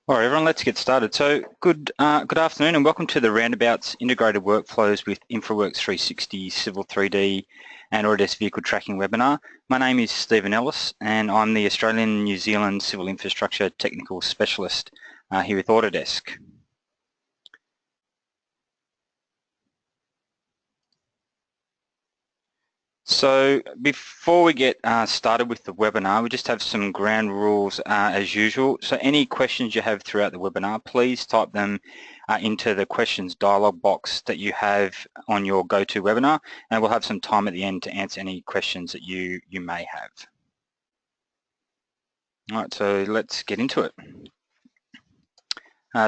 All right, everyone, let's get started. So good afternoon and welcome to the Roundabouts Integrated Workflows with InfraWorks 360 Civil 3D and Autodesk Vehicle Tracking webinar. My name is Stephen Ellis and I'm the Australian New Zealand Civil Infrastructure Technical Specialist here with Autodesk. So before we get started with the webinar, we just have some ground rules as usual. So any questions you have throughout the webinar, please type them into the questions dialog box that you have on your GoToWebinar, and we'll have some time at the end to answer any questions that you may have. All right, so let's get into it.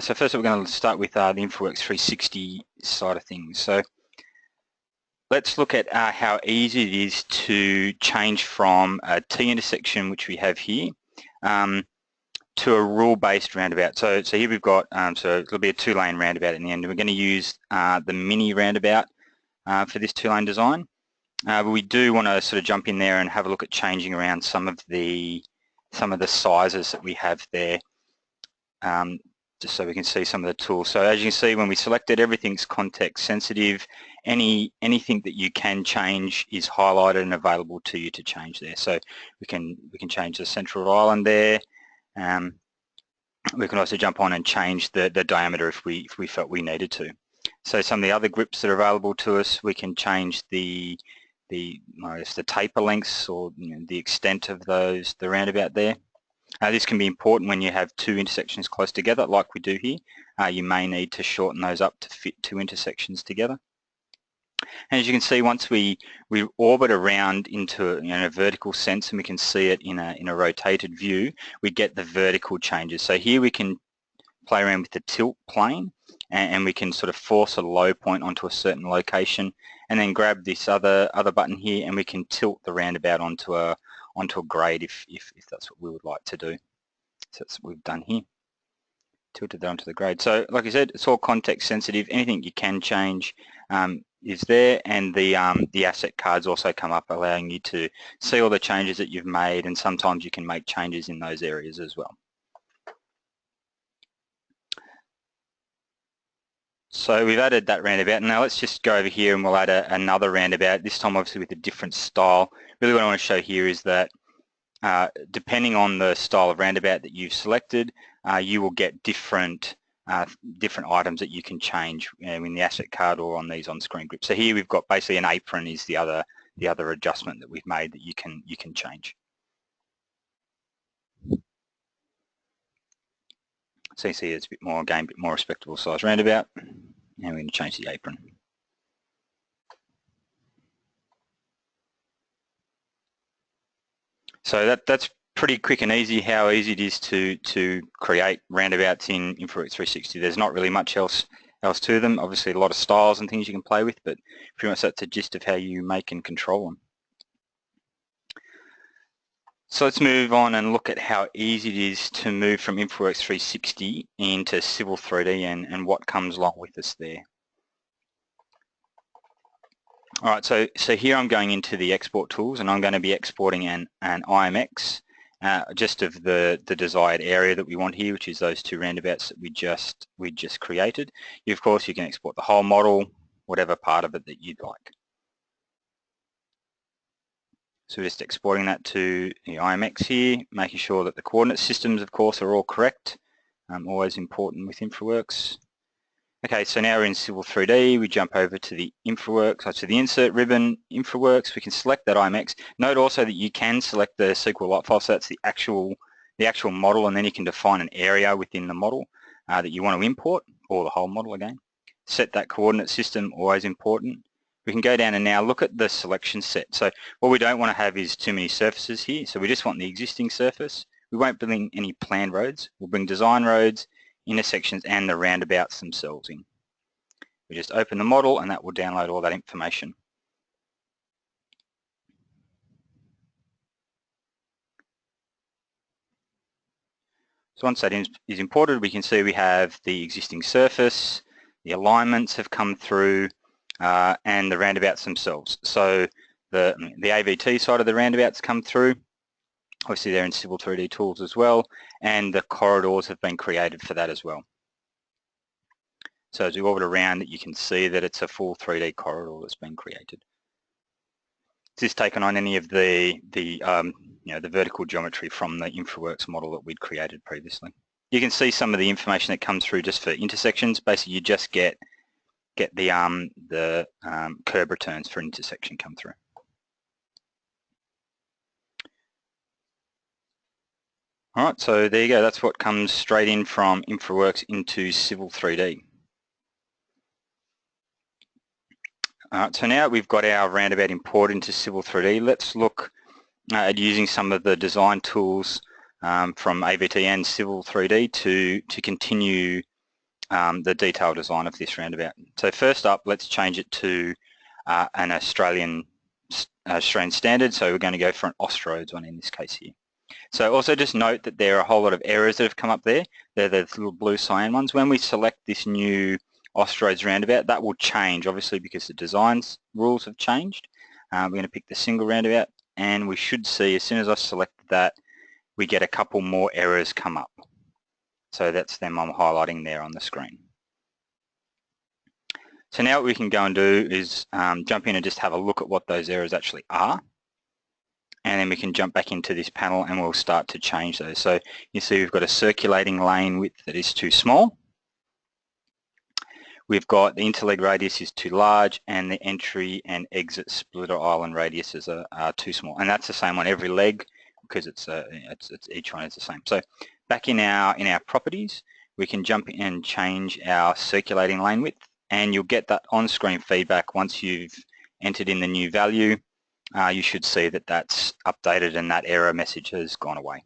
So first we're going to start with the InfraWorks 360 side of things. So let's look at how easy it is to change from a T-intersection, which we have here, to a rule-based roundabout. So here we've got, so it'll be a two-lane roundabout in the end. We're going to use the mini roundabout for this two-lane design. But we do want to sort of jump in there and have a look at changing around some of the sizes that we have there, just so we can see some of the tools. So as you can see, when we select it, everything's context sensitive. Anything that you can change is highlighted and available to you to change there. So we can change the central island there. We can also jump on and change the diameter if we felt we needed to. So some of the other grips that are available to us, we can change the taper lengths or the extent of the roundabout there. This can be important when you have two intersections close together, like we do here. You may need to shorten those up to fit two intersections together. And as you can see, once we orbit around into a vertical sense, and we can see it in a rotated view, we get the vertical changes. So here we can play around with the tilt plane, and we can sort of force a low point onto a certain location, and then grab this other button here, and we can tilt the roundabout onto a grade if that's what we would like to do. So that's what we've done here. Tilted that onto the grade. So like I said, it's all context sensitive. Anything you can change is there, and the asset cards also come up, allowing you to see all the changes that you've made, and sometimes you can make changes in those areas as well. So we've added that roundabout. Now let's just go over here and we'll add another roundabout, this time obviously with a different style. Really what I want to show here is that depending on the style of roundabout that you've selected, you will get different items that you can change in the asset card or on these on-screen grips. So here we've got basically an apron is the other adjustment that we've made that you can change. So you see it's a bit more, again, a bit more respectable size roundabout, and we're going to change the apron. So that's pretty quick and easy, how easy it is to create roundabouts in InfraWorks 360. There's not really much else to them. Obviously a lot of styles and things you can play with, but pretty much that's the gist of how you make and control them. So let's move on and look at how easy it is to move from InfraWorks 360 into Civil 3D and what comes along with us there. All right, so here I'm going into the export tools, and I'm going to be exporting an IMX just of the desired area that we want here, which is those two roundabouts that we just created. Of course, you can export the whole model, whatever part of it that you'd like. So we're just exporting that to the IMX here, making sure that the coordinate systems, of course, are all correct. Always important with InfraWorks. Okay, so now we're in Civil 3D. We jump over to the InfraWorks, so the insert ribbon, InfraWorks. We can select that IMX. Note also that you can select the SQL lot file, so that's the actual model, and then you can define an area within the model that you want to import, or the whole model again. Set that coordinate system, always important. We can go down and now look at the selection set. So what we don't want to have is too many surfaces here, so we just want the existing surface. We won't bring any planned roads. We'll bring design roads, intersections, and the roundabouts themselves in. We just open the model and that will download all that information. So once that is imported, we can see we have the existing surface, the alignments have come through, and the roundabouts themselves. So the AVT side of the roundabouts come through. Obviously they're in Civil 3D tools as well, and the corridors have been created for that as well. So as we orbit around it, you can see that it's a full 3D corridor that's been created. This is taken on any of the vertical geometry from the InfraWorks model that we'd created previously. You can see some of the information that comes through just for intersections. Basically, you just get the curb returns for intersection come through. All right, so there you go. That's what comes straight in from InfraWorks into Civil 3D. All right, so now we've got our roundabout imported into Civil 3D. Let's look at using some of the design tools from AVT and Civil 3D to continue the detailed design of this roundabout. So first up, let's change it to an Australian standard. So we're going to go for an Austroads one in this case here. So also just note that there are a whole lot of errors that have come up there. They're the little blue cyan ones. When we select this new Austroads roundabout, that will change obviously because the designs rules have changed. We're going to pick the single roundabout, and we should see as soon as I select that, we get a couple more errors come up. So that's them I'm highlighting there on the screen. So now what we can go and do is jump in and just have a look at what those errors actually are. And then we can jump back into this panel and we'll start to change those. So you see we've got a circulating lane width that is too small. We've got the interleg radius is too large, and the entry and exit splitter island radiuses are too small. And that's the same on every leg because it's each one is the same. So back in our properties, we can jump in and change our circulating lane width, and you'll get that on-screen feedback once you've entered in the new value. You should see that that's updated and that error message has gone away.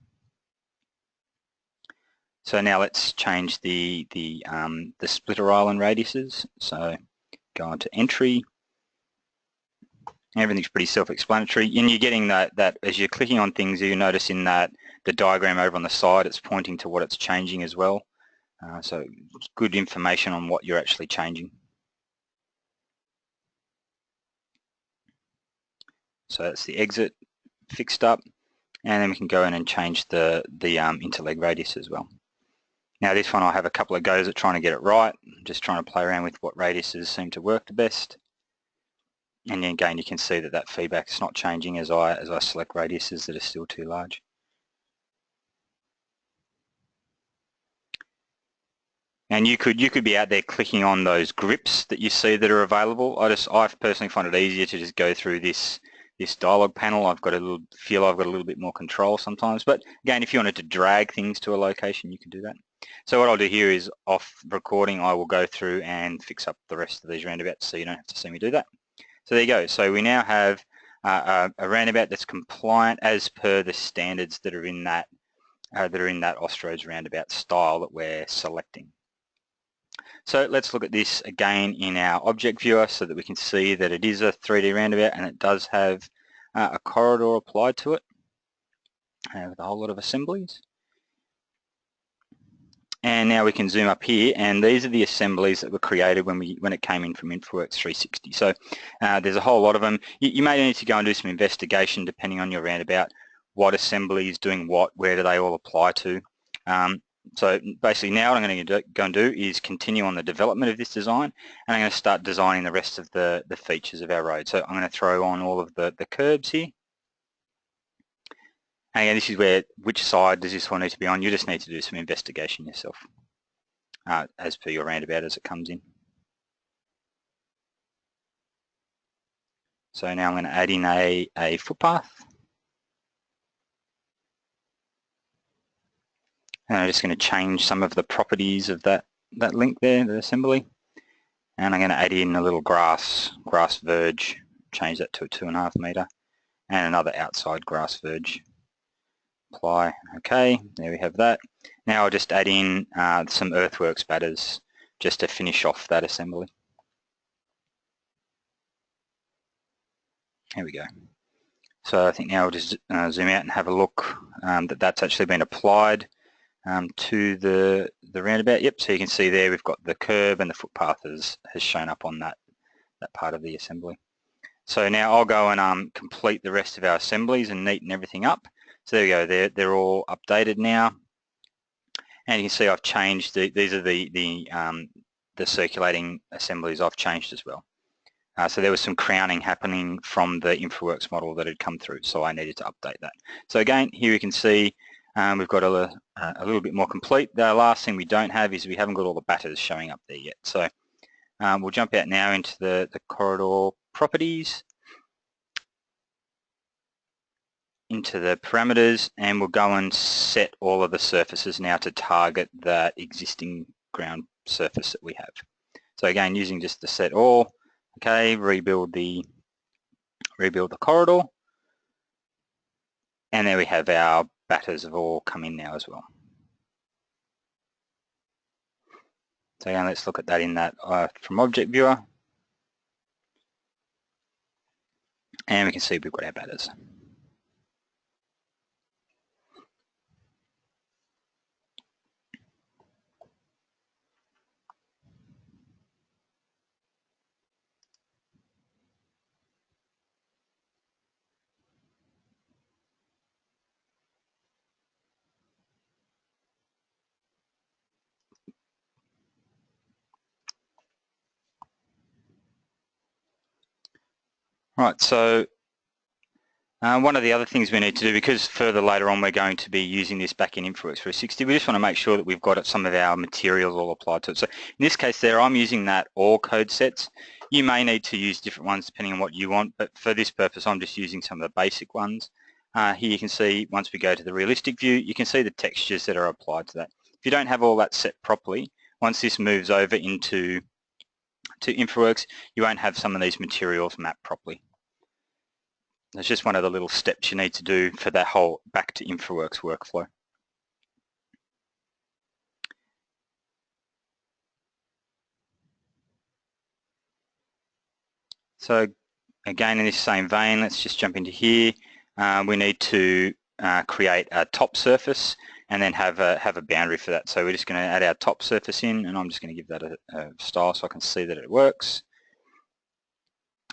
So now let's change the splitter island radiuses. So go on to entry. Everything's pretty self-explanatory, and you're getting that as you're clicking on things, you notice in that the diagram over on the side, it's pointing to what it's changing as well. So it's good information on what you're actually changing. So that's the exit fixed up, and then we can go in and change the interleg radius as well. Now this one I have a couple of goes at trying to get it right. I'm just trying to play around with what radiuses seem to work the best. And then again, you can see that feedback is not changing as I select radiuses that are still too large. And you could be out there clicking on those grips that you see that are available. I personally find it easier to just go through this dialog panel. I've got a little bit more control sometimes. But again, if you wanted to drag things to a location, you can do that. So what I'll do here is off recording, I will go through and fix up the rest of these roundabouts so you don't have to see me do that. So there you go. So we now have a roundabout that's compliant as per the standards that are in that Austroads roundabout style that we're selecting. So let's look at this again in our object viewer so that we can see that it is a 3D roundabout and it does have a corridor applied to it with a whole lot of assemblies. And now we can zoom up here, and these are the assemblies that were created when it came in from InfraWorks 360. So there's a whole lot of them. You may need to go and do some investigation depending on your roundabout, what assembly is doing what, where do they all apply to. So basically now what I'm going to go and do is continue on the development of this design, and I'm going to start designing the rest of the features of our road. So I'm going to throw on all of the curbs here. And again, this is where, which side does this one need to be on? You just need to do some investigation yourself as per your roundabout as it comes in. So now I'm going to add in a footpath. And I'm just going to change some of the properties of that link there, the assembly. And I'm going to add in a little grass verge, change that to a 2.5 meter, and another outside grass verge. Apply. Okay, there we have that. Now I'll just add in some earthworks batters just to finish off that assembly. Here we go. So I think now I'll just zoom out and have a look that's actually been applied to the roundabout. Yep, so you can see there we've got the curb and the footpath has shown up on that part of the assembly. So now I'll go and complete the rest of our assemblies and neaten everything up. So there you go, they're all updated now. And you can see I've changed, these are the circulating assemblies I've changed as well. So there was some crowning happening from the InfraWorks model that had come through, so I needed to update that. So again, here you can see we've got a little bit more complete. The last thing we don't have is we haven't got all the batters showing up there yet. So we'll jump out now into the corridor properties, into the parameters, and we'll go and set all of the surfaces now to target that existing ground surface that we have. So again, using just the set all, okay, rebuild the corridor, and there we have our batters have all come in now as well. So again, let's look at that in that from Object Viewer, and we can see we've got our batters. Right, so one of the other things we need to do, because further later on we're going to be using this back in InfraWorks 360, we just want to make sure that we've got some of our materials all applied to it. So in this case there, I'm using that all code sets. You may need to use different ones depending on what you want, but for this purpose I'm just using some of the basic ones. Here you can see, once we go to the realistic view, you can see the textures that are applied to that. If you don't have all that set properly, once this moves over into InfraWorks, you won't have some of these materials mapped properly. It's just one of the little steps you need to do for that whole back to InfraWorks workflow. So again, in this same vein, let's just jump into here. We need to create a top surface and then have a boundary for that. So we're just going to add our top surface in, and I'm just going to give that a style so I can see that it works.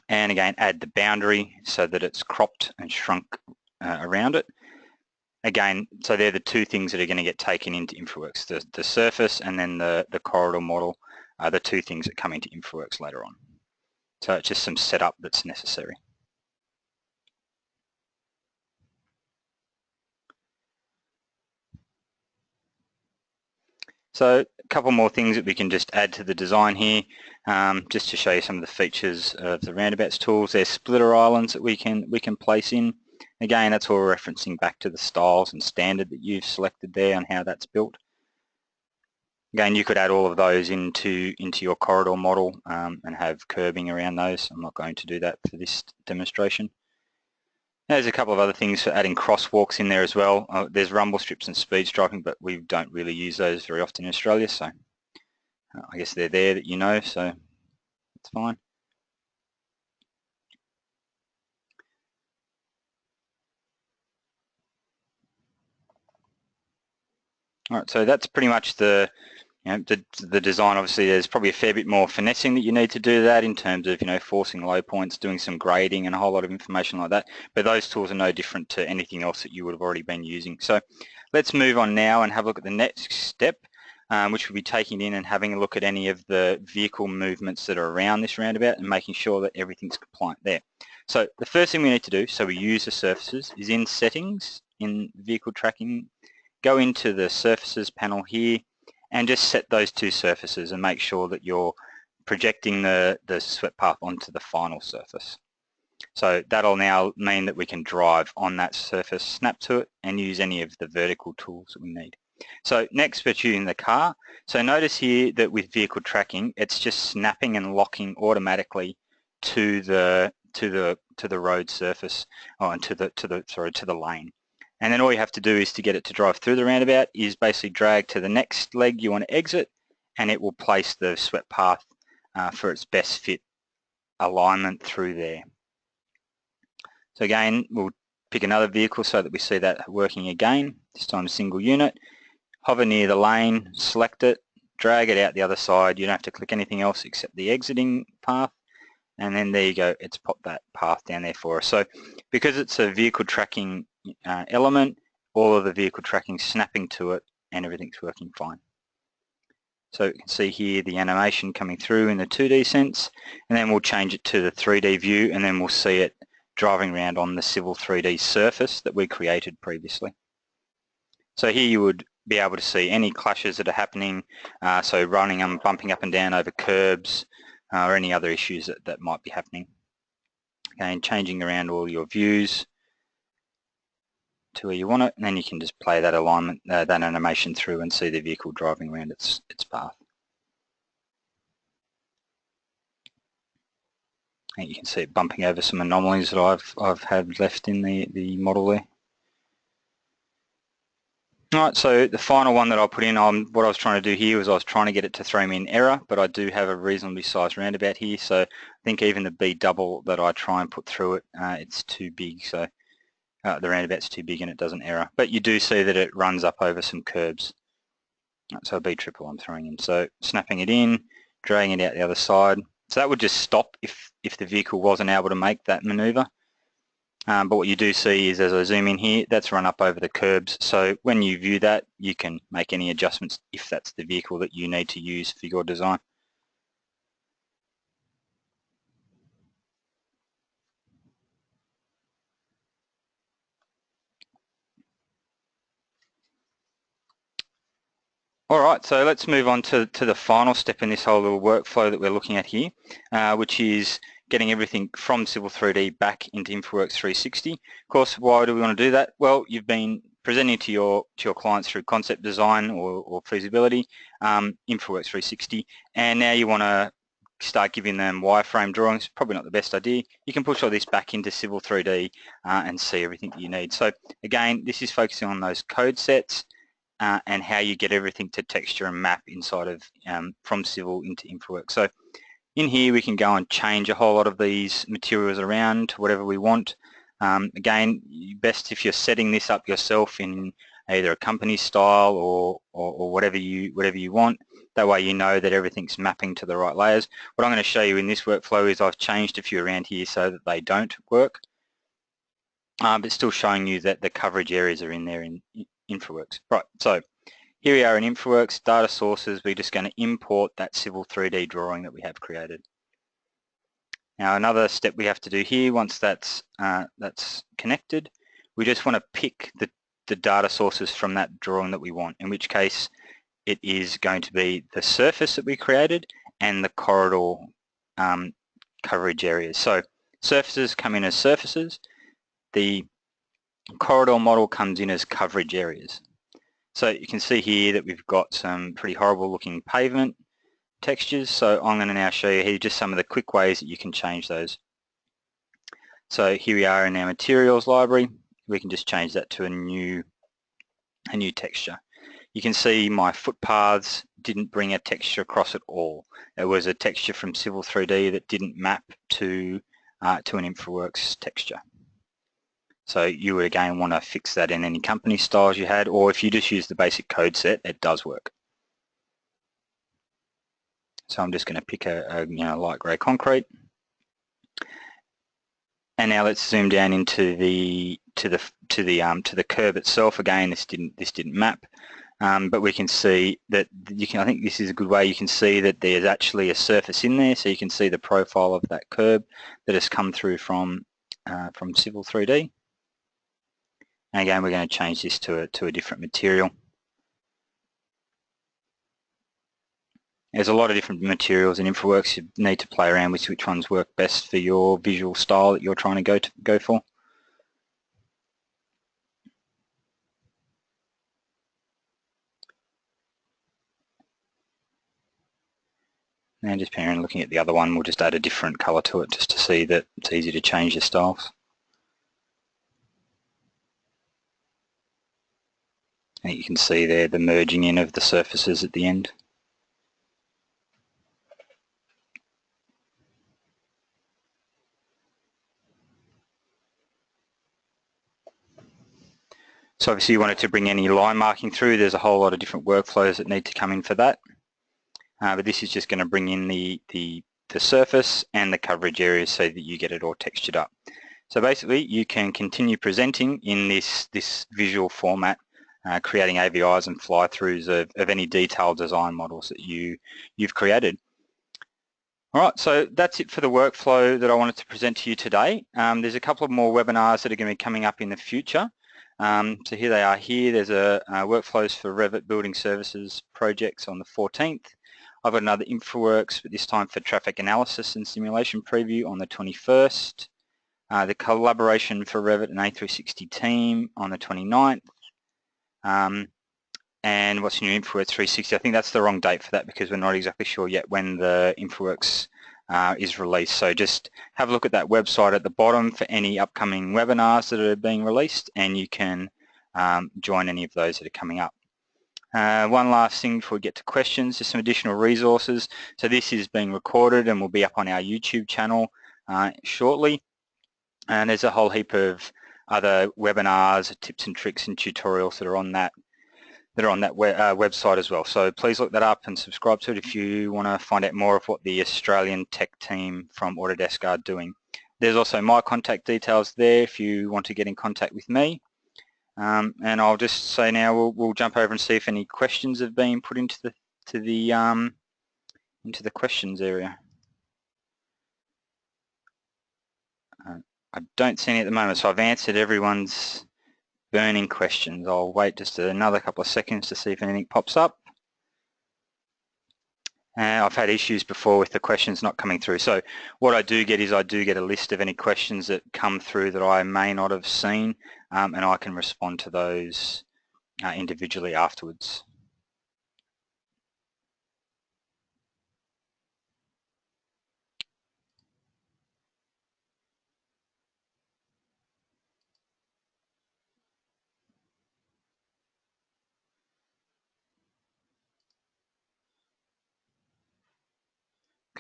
And again, add the boundary so that it's cropped and shrunk around it. Again, so they're the two things that are going to get taken into InfraWorks. The surface and then the corridor model are the two things that come into InfraWorks later on. So it's just some setup that's necessary. So a couple more things that we can just add to the design here, just to show you some of the features of the Roundabouts tools. There's splitter islands that we can place in. Again, that's all referencing back to the styles and standard that you've selected there and how that's built. Again, you could add all of those into your corridor model and have curbing around those. I'm not going to do that for this demonstration. There's a couple of other things for adding crosswalks in there as well. There's rumble strips and speed striping, but we don't really use those very often in Australia, so I guess they're there that you know, so it's fine. All right, so that's pretty much the design. Obviously there's probably a fair bit more finessing that you need to do that in terms of forcing low points, doing some grading and a whole lot of information like that, but those tools are no different to anything else that you would have already been using. So let's move on now and have a look at the next step, which will be taking in and having a look at any of the vehicle movements that are around this roundabout and making sure that everything's compliant there. So the first thing we need to do, so we use the surfaces, is in settings, in vehicle tracking, go into the surfaces panel here and just set those two surfaces and make sure that you're projecting the swept path onto the final surface. So that'll now mean that we can drive on that surface, snap to it, and use any of the vertical tools that we need. So next we're choosing the car. So notice here that with vehicle tracking, it's just snapping and locking automatically to the road surface, or to the lane. And then all you have to do is to get it to drive through the roundabout is basically drag to the next leg you want to exit, and it will place the swept path for its best fit alignment through there. So again, we'll pick another vehicle so that we see that working again, this time a single unit. Hover near the lane, select it, drag it out the other side. You don't have to click anything else except the exiting path. And then there you go, it's popped that path down there for us. So because it's a vehicle tracking element, all of the vehicle tracking snapping to it, and everything's working fine. So you can see here the animation coming through in the 2D sense, and then we'll change it to the 3D view, and then we'll see it driving around on the Civil 3D surface that we created previously. So here you would be able to see any clashes that are happening, so running and bumping up and down over curbs, or any other issues that might be happening. Again, changing around all your views to where you want it, and then you can just play that alignment, that animation through, and see the vehicle driving around its path. And you can see it bumping over some anomalies that I've had left in the model there. Alright, so the final one that I'll put in on, what I was trying to do here was I was trying to get it to throw me an error, but I do have a reasonably sized roundabout here, so I think even the B double that I try and put through it, it's too big, so the roundabout's too big and it doesn't error. But you do see that it runs up over some curbs. So a B triple I'm throwing in. So snapping it in, dragging it out the other side. So that would just stop if the vehicle wasn't able to make that maneuver. But what you do see is, as I zoom in here, that's run up over the curbs. So when you view that, you can make any adjustments if that's the vehicle that you need to use for your design. Alright, so let's move on to the final step in this whole little workflow that we're looking at here, which is getting everything from Civil 3D back into InfraWorks 360. Of course, why do we want to do that? Well, you've been presenting to your clients through concept design or feasibility, InfraWorks 360, and now you want to start giving them wireframe drawings. Probably not the best idea. You can push all this back into Civil 3D and see everything that you need. So again, this is focusing on those code sets and how you get everything to texture and map inside of from Civil into InfraWorks. So in here we can go and change a whole lot of these materials around to whatever we want. Again, best if you're setting this up yourself in either a company style or whatever you want. That way you know that everything's mapping to the right layers. What I'm going to show you in this workflow is I've changed a few around here so that they don't work, but still showing you that the coverage areas are in there in InfraWorks. Right, so here we are in InfraWorks, data sources. We're just going to import that Civil 3D drawing that we have created. Now another step we have to do here, once that's connected, we just want to pick the data sources from that drawing that we want, in which case it is going to be the surface that we created and the corridor coverage areas. So surfaces come in as surfaces, the corridor model comes in as coverage areas. So you can see here that we've got some pretty horrible looking pavement textures. So I'm going to now show you here just some of the quick ways that you can change those. So here we are in our materials library. We can just change that to a new texture. You can see my footpaths didn't bring a texture across at all. It was a texture from Civil 3D that didn't map to an InfraWorks texture. So you would again want to fix that in any company styles you had, or if you just use the basic code set, it does work. So I'm just going to pick a light grey concrete, and now let's zoom down into the curb itself. Again, this didn't map, but we can see that I think this is a good way. You can see that there's actually a surface in there, so you can see the profile of that curb that has come through from Civil 3D. And again, we're going to change this to a different material. There's a lot of different materials in InfraWorks. You need to play around with which ones work best for your visual style that you're trying to go for. And just looking at the other one, we'll just add a different color to it just to see that it's easy to change the styles. And you can see there the merging in of the surfaces at the end. So obviously you wanted to bring any line marking through. There's a whole lot of different workflows that need to come in for that. But this is just going to bring in the surface and the coverage areas so that you get it all textured up. So basically you can continue presenting in this visual format, creating AVIs and fly-throughs of any detailed design models that you've created. All right, so that's it for the workflow that I wanted to present to you today. There's a couple of more webinars that are going to be coming up in the future. So here they are here. There's a workflows for Revit building services projects on the 14th. I've got another InfraWorks, but this time for traffic analysis and simulation preview on the 21st. The collaboration for Revit and A360 team on the 29th. And what's new, InfraWorks 360? I think that's the wrong date for that because we're not exactly sure yet when the InfraWorks is released. So just have a look at that website at the bottom for any upcoming webinars that are being released, and you can join any of those that are coming up. One last thing before we get to questions, there's some additional resources. So this is being recorded and will be up on our YouTube channel shortly. And there's a whole heap of other webinars, tips and tricks and tutorials that are on that website as well. So please look that up and subscribe to it if you want to find out more of what the Australian tech team from Autodesk are doing. There's also my contact details there if you want to get in contact with me. And I'll just say now we'll jump over and see if any questions have been put into the questions area. I don't see any at the moment, so I've answered everyone's burning questions. I'll wait just another couple of seconds to see if anything pops up. I've had issues before with the questions not coming through. So what I do get is I do get a list of any questions that come through that I may not have seen, and I can respond to those individually afterwards.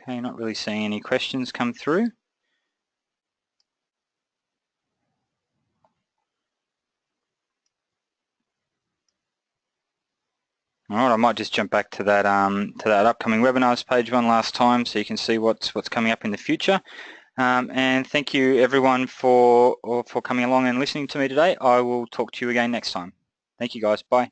Okay, not really seeing any questions come through. All right, I might just jump back to that upcoming webinars page one last time so you can see what's coming up in the future. And thank you everyone for coming along and listening to me today. I will talk to you again next time. Thank you guys. Bye.